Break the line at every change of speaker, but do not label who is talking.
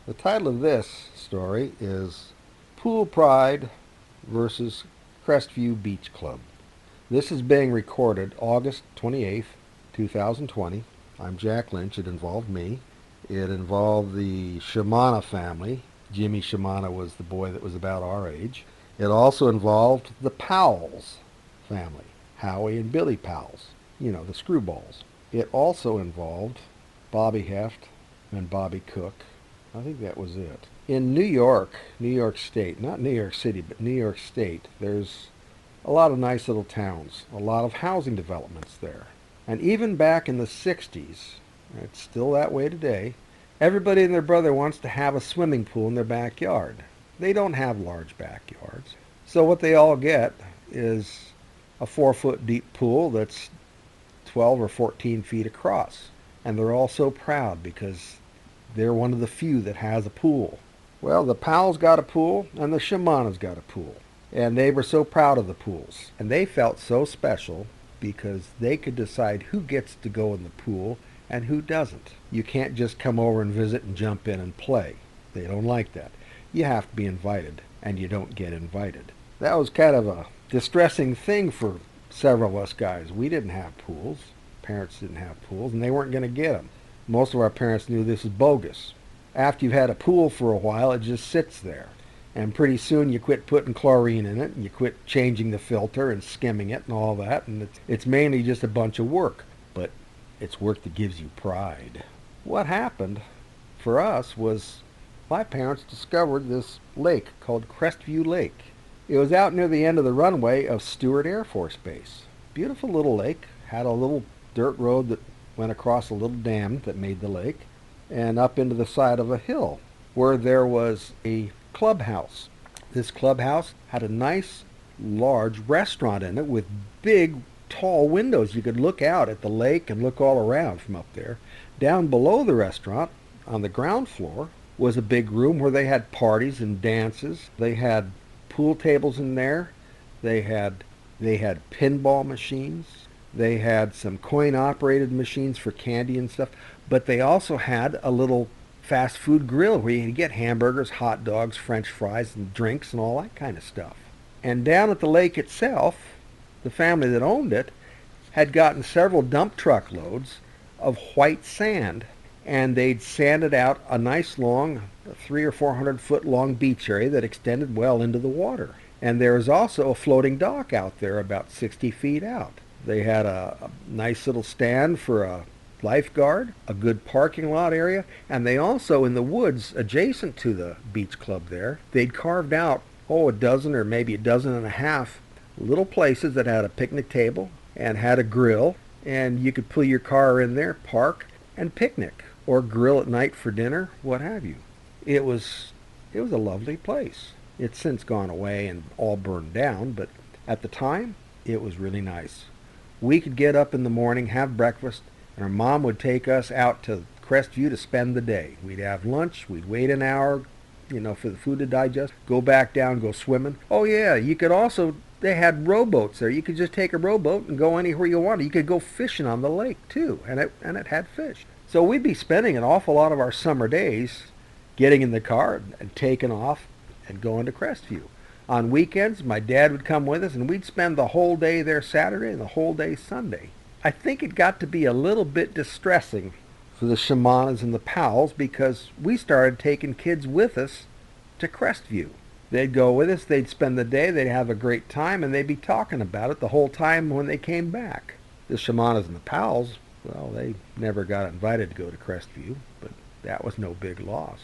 The title of this story is Pool Pride versus Crestview Beach Club. This is being recorded August 28th, 2020. I'm Jack Lynch. It involved me. It involved the Shimana family. Jimmy Shimana was the boy that was about our age. It also involved the Powells family, Howie and Billy Powells, the screwballs. It also involved Bobby Heft and Bobby Cook. I think that was it. In New York, New York State, not New York City, but New York State, there's a lot of nice little towns, a lot of housing developments there. And even back in the 60s, it's still that way today, everybody and their brother wants to have a swimming pool in their backyard. They don't have large backyards. So what they all get is a 4 foot deep pool that's 12 or 14 feet across. And they're all so proud because they're one of the few that has a pool. Well, the Powells got a pool and the Shimanas got a pool. And they were so proud of the pools. And they felt so special because they could decide who gets to go in the pool and who doesn't. You can't just come over and visit and jump in and play. They don't like that. You have to be invited, and you don't get invited. That was kind of a distressing thing for several of us guys. We didn't have pools. Parents didn't have pools, and they weren't going to get them. Most of our parents knew this is bogus. After you've had a pool for a while, it just sits there. And pretty soon you quit putting chlorine in it, and you quit changing the filter and skimming it and all that, and it's mainly just a bunch of work. But it's work that gives you pride. What happened for us was my parents discovered this lake called Crestview Lake. It was out near the end of the runway of Stewart Air Force Base. Beautiful little lake, had a little dirt road that went across a little dam that made the lake, and up into the side of a hill where there was a clubhouse. This clubhouse had a nice large restaurant in it with big tall windows. You could look out at the lake and look all around from up there. Down below the restaurant, on the ground floor, was a big room where they had parties and dances. They had pool tables in there. They had pinball machines. They had some coin-operated machines for candy and stuff. But they also had a little fast food grill where you could get hamburgers, hot dogs, French fries, and drinks and all that kind of stuff. And down at the lake itself, the family that owned it had gotten several dump truck loads of white sand, and they'd sanded out a nice long 300 or 400 foot long beach area that extended well into the water. And there was also a floating dock out there about 60 feet out. They had a nice little stand for a lifeguard, a good parking lot area, and they also, in the woods adjacent to the beach club there, they'd carved out, a dozen or maybe a dozen and a half little places that had a picnic table and had a grill, and you could pull your car in there, park, and picnic, or grill at night for dinner, what have you. It was a lovely place. It's since gone away and all burned down, but at the time, it was really nice. We could get up in the morning, have breakfast, and our mom would take us out to Crestview to spend the day. We'd have lunch, we'd wait an hour, for the food to digest, go back down, go swimming. Oh yeah, you could also, they had rowboats there. You could just take a rowboat and go anywhere you wanted. You could go fishing on the lake too, and it had fish. So we'd be spending an awful lot of our summer days getting in the car and taking off and going to Crestview. On weekends, my dad would come with us, and we'd spend the whole day there Saturday and the whole day Sunday. I think it got to be a little bit distressing for the Shimanas and the Powells because we started taking kids with us to Crestview. They'd go with us, they'd spend the day, they'd have a great time, and they'd be talking about it the whole time when they came back. The Shimanas and the Powells, well, they never got invited to go to Crestview, but that was no big loss.